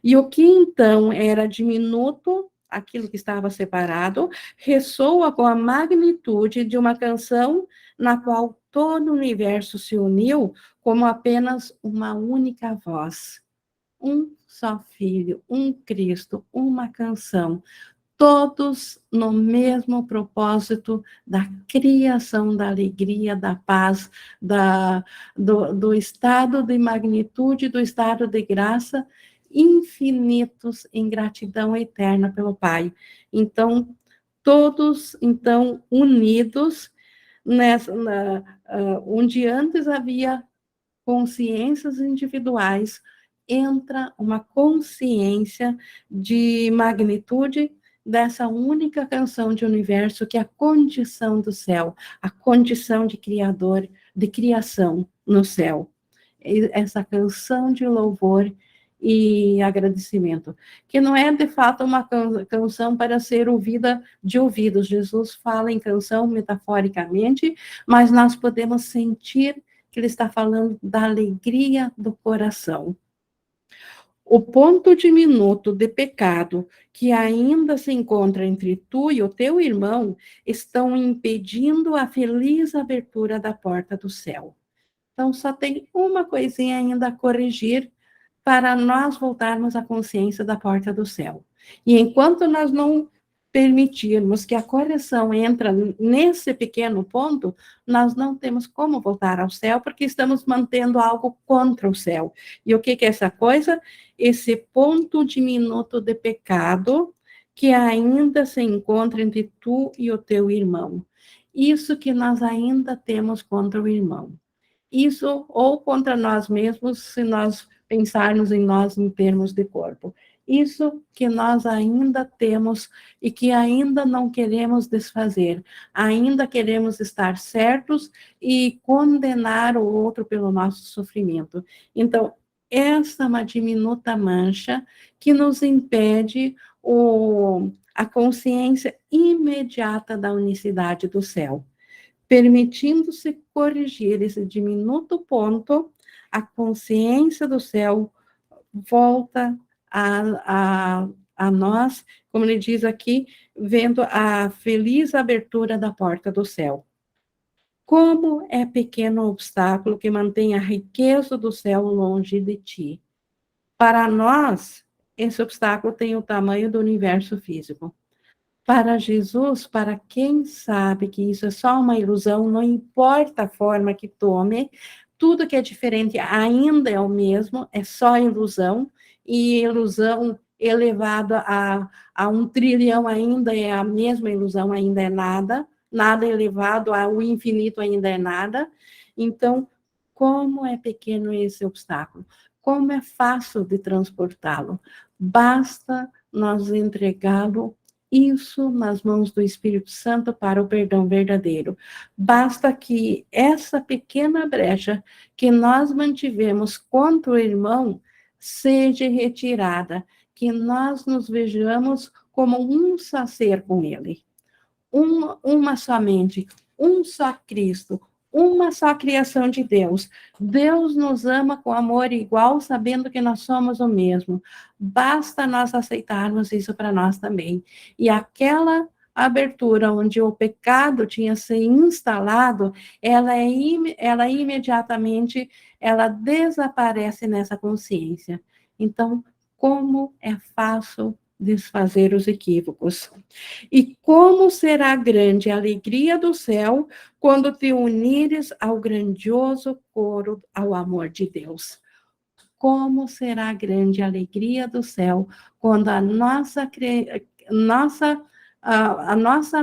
E o que então era diminuto, aquilo que estava separado, ressoa com a magnitude de uma canção na qual todo o universo se uniu como apenas uma única voz. Um só Filho, um Cristo, uma canção, todos no mesmo propósito da criação, da alegria, da paz, do estado de magnitude, do estado de graça, infinitos em gratidão eterna pelo Pai. Então, todos, então, unidos, onde antes havia consciências individuais, entra uma consciência de magnitude dessa única canção de universo que é a condição do céu, a condição de criador, de criação no céu. Essa canção de louvor e agradecimento, que não é de fato uma canção para ser ouvida de ouvidos. Jesus fala em canção metaforicamente, mas nós podemos sentir que ele está falando da alegria do coração. O ponto diminuto de pecado que ainda se encontra entre tu e o teu irmão estão impedindo a feliz abertura da porta do céu. Então, só tem uma coisinha ainda a corrigir para nós voltarmos à consciência da porta do céu. E enquanto nós não permitirmos que a correção entre nesse pequeno ponto, nós não temos como voltar ao céu, porque estamos mantendo algo contra o céu. E o que é essa coisa? Esse ponto diminuto de pecado que ainda se encontra entre tu e o teu irmão. Isso que nós ainda temos contra o irmão. Isso ou contra nós mesmos, se nós pensarmos em nós em termos de corpo. Isso que nós ainda temos e que ainda não queremos desfazer, ainda queremos estar certos e condenar o outro pelo nosso sofrimento. Então, essa é uma diminuta mancha que nos impede a consciência imediata da unicidade do céu. Permitindo-se corrigir esse diminuto ponto, a consciência do céu volta a nós, como ele diz aqui, vendo a feliz abertura da porta do céu. Como é pequeno o obstáculo que mantém a riqueza do céu longe de ti. Para nós, esse obstáculo tem o tamanho do universo físico. Para Jesus, para quem sabe que isso é só uma ilusão, não importa a forma que tome, tudo que é diferente ainda é o mesmo, é só ilusão, e ilusão elevado a 1 trilhão ainda é a mesma ilusão, ainda é nada, nada elevado ao infinito ainda é nada. Então, como é pequeno esse obstáculo, como é fácil de transportá-lo, basta nós entregá-lo isso nas mãos do Espírito Santo para o perdão verdadeiro. Basta que essa pequena brecha que nós mantivemos contra o irmão seja retirada, que nós nos vejamos como um só ser com ele, uma somente, um só Cristo, uma só criação de Deus. Deus nos ama com amor igual, sabendo que nós somos o mesmo. Basta nós aceitarmos isso para nós também. E aquela abertura onde o pecado tinha se instalado, ela imediatamente ela desaparece nessa consciência. Então, como é fácil desfazer os equívocos. E como será grande a alegria do céu quando te unires ao grandioso coro, ao amor de Deus. Como será grande a alegria do céu quando a nossa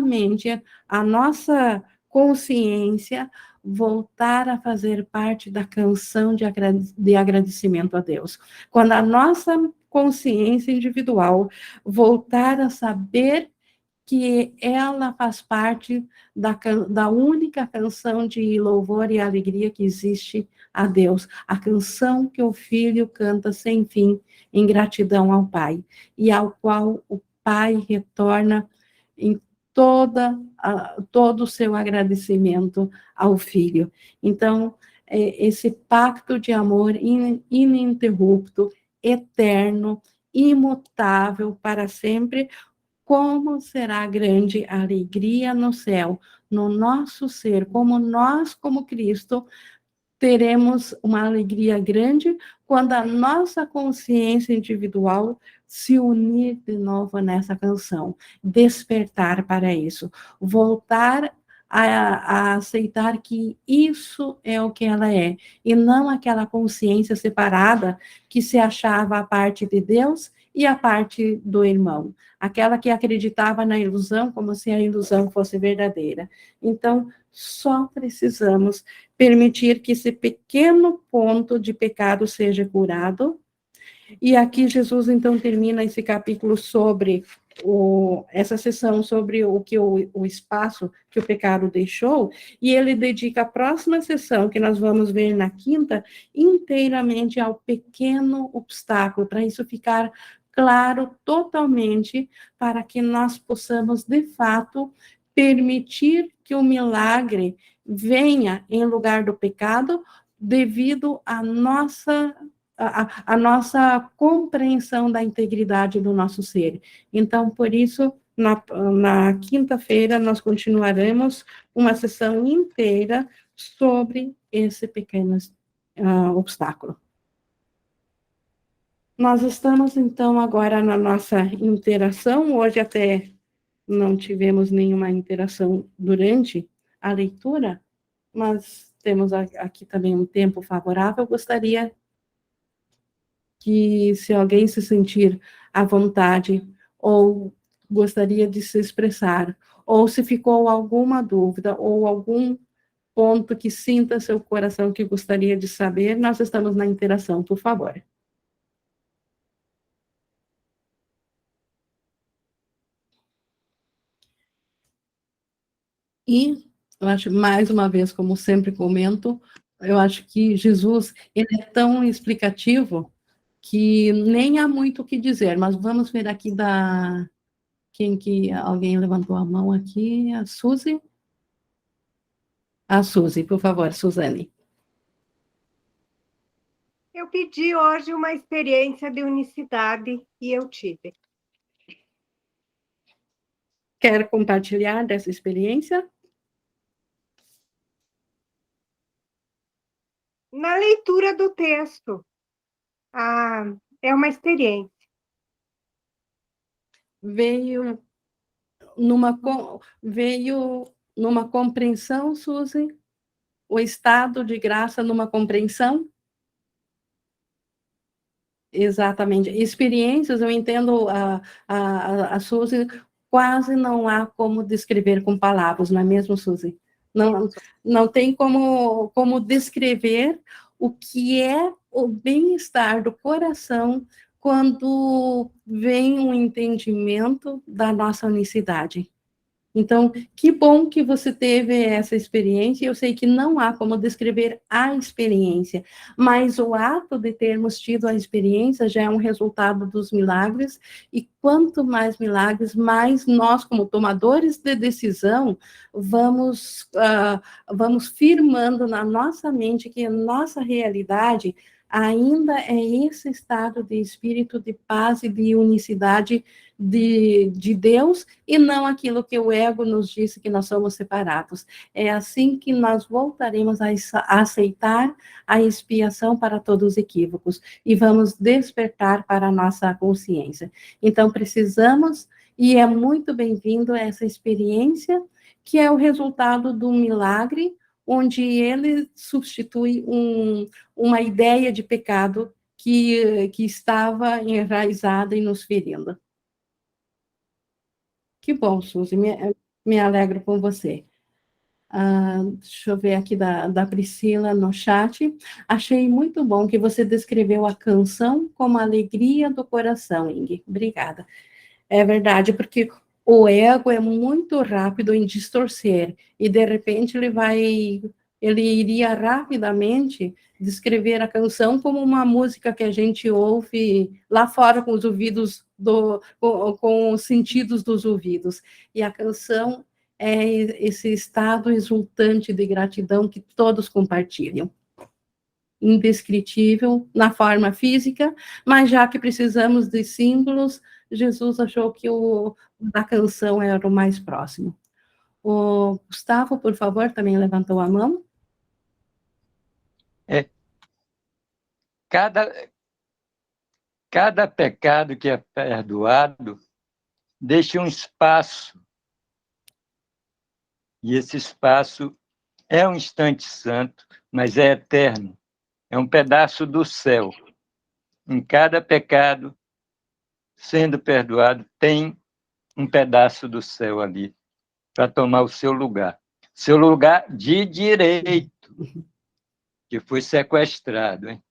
mente, a nossa consciência voltar a fazer parte da canção de agradecimento a Deus. Quando a nossa consciência individual voltar a saber que ela faz parte da única canção de louvor e alegria que existe a Deus, a canção que o Filho canta sem fim em gratidão ao Pai, e ao qual o Pai retorna em todo o seu agradecimento ao Filho. Então, esse pacto de amor ininterrupto, eterno, imutável para sempre, como será grande a alegria no céu, no nosso ser, como nós, como Cristo, teremos uma alegria grande quando a nossa consciência individual se unir de novo nessa canção, despertar para isso, voltar a aceitar que isso é o que ela é, e não aquela consciência separada que se achava a parte de Deus e a parte do irmão, aquela que acreditava na ilusão como se a ilusão fosse verdadeira. Então, só precisamos permitir que esse pequeno ponto de pecado seja curado. E aqui Jesus, então, termina esse capítulo sobre essa sessão sobre o espaço que o pecado deixou, e ele dedica a próxima sessão, que nós vamos ver na quinta, inteiramente ao pequeno obstáculo, para isso ficar claro totalmente, para que nós possamos, de fato, permitir que o milagre venha em lugar do pecado, devido à a nossa compreensão da integridade do nosso ser. Então, por isso, na quinta-feira, nós continuaremos uma sessão inteira sobre esse pequeno obstáculo. Nós estamos, então, agora na nossa interação. Hoje até não tivemos nenhuma interação durante a leitura, mas temos aqui também um tempo favorável. Eu gostaria que, se alguém se sentir à vontade, ou gostaria de se expressar, ou se ficou alguma dúvida, ou algum ponto que sinta seu coração que gostaria de saber, nós estamos na interação, por favor. E eu acho, mais uma vez, como sempre comento, eu acho que Jesus, ele é tão explicativo que nem há muito o que dizer, mas vamos ver aqui alguém levantou a mão aqui, a Suzy? A Suzy, por favor, Suzane. Eu pedi hoje uma experiência de unicidade e eu tive. Quer compartilhar dessa experiência? Na leitura do texto, é uma experiência. Veio numa compreensão, Suzy? o estado de graça numa compreensão? Exatamente. Experiências, eu entendo a Suzy, quase não há como descrever com palavras, não é mesmo, Suzy? Não, não tem como descrever o que é o bem-estar do coração quando vem um entendimento da nossa unicidade. Então, que bom que você teve essa experiência. Eu sei que não há como descrever a experiência, mas o ato de termos tido a experiência já é um resultado dos milagres, e quanto mais milagres, mais nós, como tomadores de decisão, vamos firmando na nossa mente que a nossa realidade ainda é esse estado de espírito, de paz e de unicidade de Deus, e não aquilo que o ego nos disse que nós somos separados. É assim que nós voltaremos a aceitar a expiação para todos os equívocos e vamos despertar para a nossa consciência. Então, precisamos, e é muito bem-vindo essa experiência, que é o resultado do milagre, onde ele substitui uma ideia de pecado que estava enraizada e nos ferindo. Que bom, Suzy, me alegro com você. Deixa eu ver aqui da Priscila no chat. Achei muito bom que você descreveu a canção como a alegria do coração, Ingrid. Obrigada. É verdade, porque o ego é muito rápido em distorcer, e de repente ele iria rapidamente descrever a canção como uma música que a gente ouve lá fora com os ouvidos, com os sentidos dos ouvidos. E a canção é esse estado exultante de gratidão que todos compartilham. Indescritível na forma física, mas já que precisamos de símbolos, Jesus achou que o da canção era o mais próximo. O Gustavo, por favor, também levantou a mão. Cada pecado que é perdoado deixa um espaço, e esse espaço é um instante santo, mas é eterno, é um pedaço do céu. Em cada pecado sendo perdoado, tem um pedaço do céu ali, para tomar o seu lugar de direito, que foi sequestrado, hein?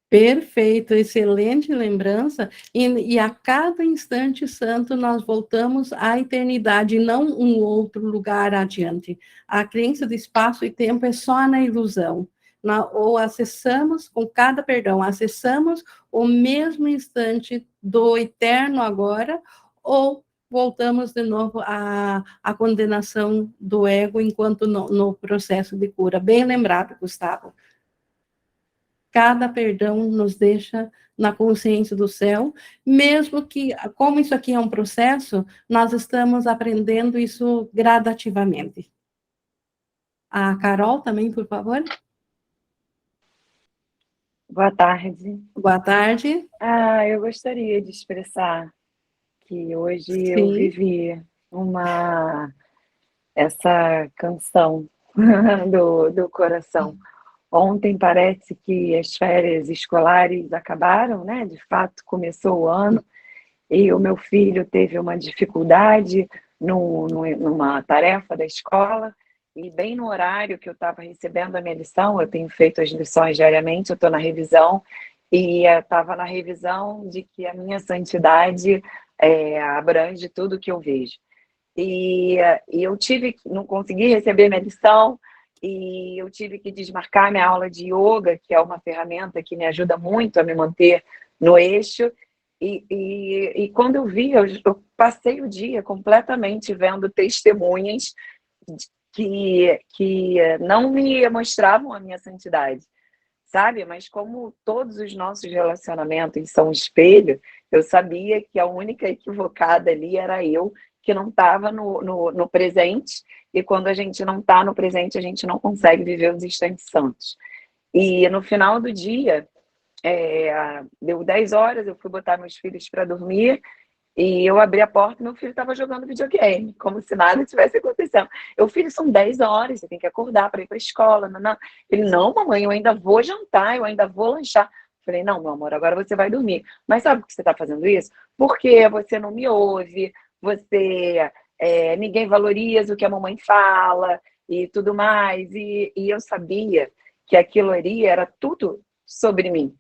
Perfeito, excelente lembrança, e a cada instante santo nós voltamos à eternidade, não um outro lugar adiante. A crença de espaço e tempo é só na ilusão. Ou acessamos, com cada perdão, acessamos o mesmo instante do eterno agora, ou voltamos de novo à condenação do ego enquanto no processo de cura. Bem lembrado, Gustavo. Cada perdão nos deixa na consciência do céu, mesmo que, como isso aqui é um processo, nós estamos aprendendo isso gradativamente. A Carol também, por favor. Boa tarde. Boa tarde. Eu gostaria de expressar que hoje Sim. Eu vivi essa canção do coração. Ontem parece que as férias escolares acabaram, né? De fato, começou o ano, e o meu filho teve uma dificuldade numa tarefa da escola, e bem no horário que eu estava recebendo a minha lição, eu tenho feito as lições diariamente, eu estou na revisão, e estava na revisão de que a minha santidade abrange tudo que eu vejo. E eu não consegui receber minha lição, e eu tive que desmarcar minha aula de yoga, que é uma ferramenta que me ajuda muito a me manter no eixo. E quando eu vi, eu passei o dia completamente vendo testemunhas que não me mostravam a minha santidade, sabe? Mas como todos os nossos relacionamentos são um espelho, eu sabia que a única equivocada ali era eu, que não estava no presente, e quando a gente não está no presente, a gente não consegue viver os instantes santos. E no final do dia, deu 10 horas, eu fui botar meus filhos para dormir, E eu abri a porta e meu filho estava jogando videogame, como se nada tivesse acontecendo. Eu, filho, são 10 horas, você tem que acordar para ir para a escola. Não, não. Ele, não, mamãe, eu ainda vou jantar, eu ainda vou lanchar. Falei, não, meu amor, agora você vai dormir. Mas sabe por que você está fazendo isso? Porque você não me ouve, ninguém valoriza o que a mamãe fala e tudo mais. E eu sabia que aquilo ali era tudo sobre mim,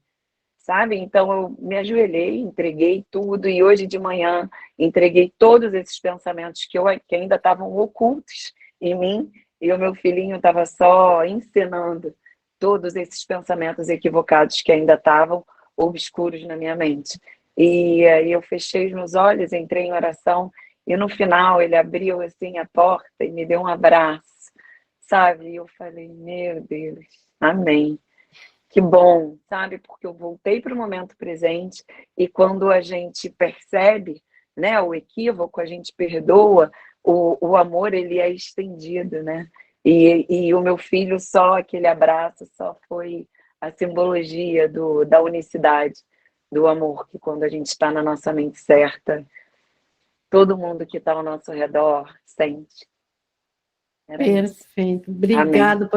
sabe? Então eu me ajoelhei, entreguei tudo, e hoje de manhã entreguei todos esses pensamentos que ainda estavam ocultos em mim, e o meu filhinho estava só encenando todos esses pensamentos equivocados que ainda estavam obscuros na minha mente. E aí eu fechei os meus olhos, entrei em oração, e no final ele abriu assim a porta e me deu um abraço, sabe? E eu falei, meu Deus, amém. Que bom, sabe? Porque eu voltei para o momento presente, e quando a gente percebe, né, o equívoco, a gente perdoa, o amor ele é estendido, né? E o meu filho, só aquele abraço só foi a simbologia da unicidade, do amor, que quando a gente está na nossa mente certa, todo mundo que está ao nosso redor sente. Era isso. Perfeito. Amém. Obrigado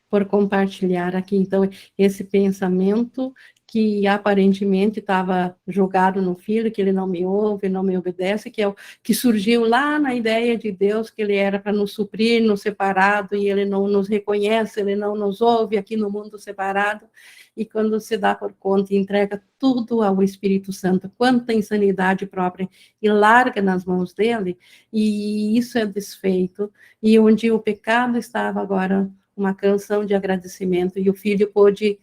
por compartilhar aqui, então, esse pensamento que aparentemente estava jogado no filho, que ele não me ouve, não me obedece, que é o que surgiu lá na ideia de Deus, que ele era para nos suprir no separado, e ele não nos reconhece, ele não nos ouve aqui no mundo separado, e quando se dá por conta e entrega tudo ao Espírito Santo, quanta insanidade própria, e larga nas mãos dele, e isso é desfeito, e onde o pecado estava agora uma canção de agradecimento, e o filho pôde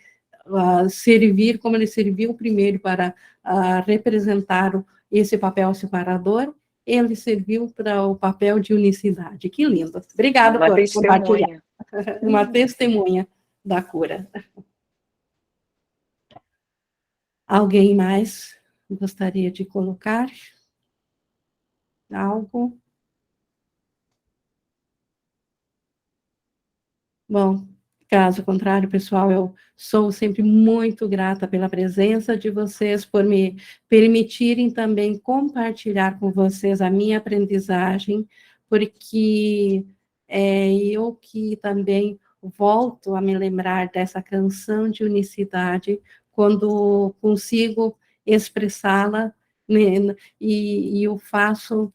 servir como ele serviu primeiro para representar esse papel separador, ele serviu para o papel de unicidade. Que lindo. Obrigada Uma por compartilhar. testemunha. Uma testemunha da cura. Alguém mais gostaria de colocar algo? Bom, caso contrário, pessoal, eu sou sempre muito grata pela presença de vocês, por me permitirem também compartilhar com vocês a minha aprendizagem, porque eu que também volto a me lembrar dessa canção de unicidade, quando consigo expressá-la, né, e eu faço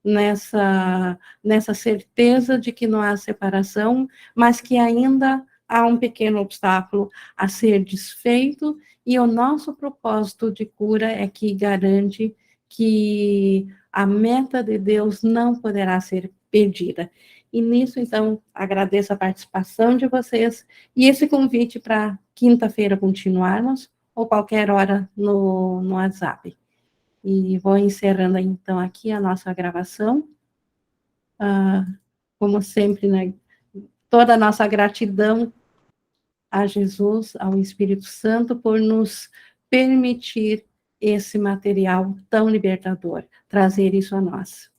nessa certeza de que não há separação, mas que ainda há um pequeno obstáculo a ser desfeito, e o nosso propósito de cura é que garante que a meta de Deus não poderá ser perdida. E nisso, então, agradeço a participação de vocês, e esse convite para quinta-feira continuarmos, ou qualquer hora no WhatsApp. E vou encerrando, então, aqui a nossa gravação. Como sempre, né, toda a nossa gratidão a Jesus, ao Espírito Santo, por nos permitir esse material tão libertador, trazer isso a nós.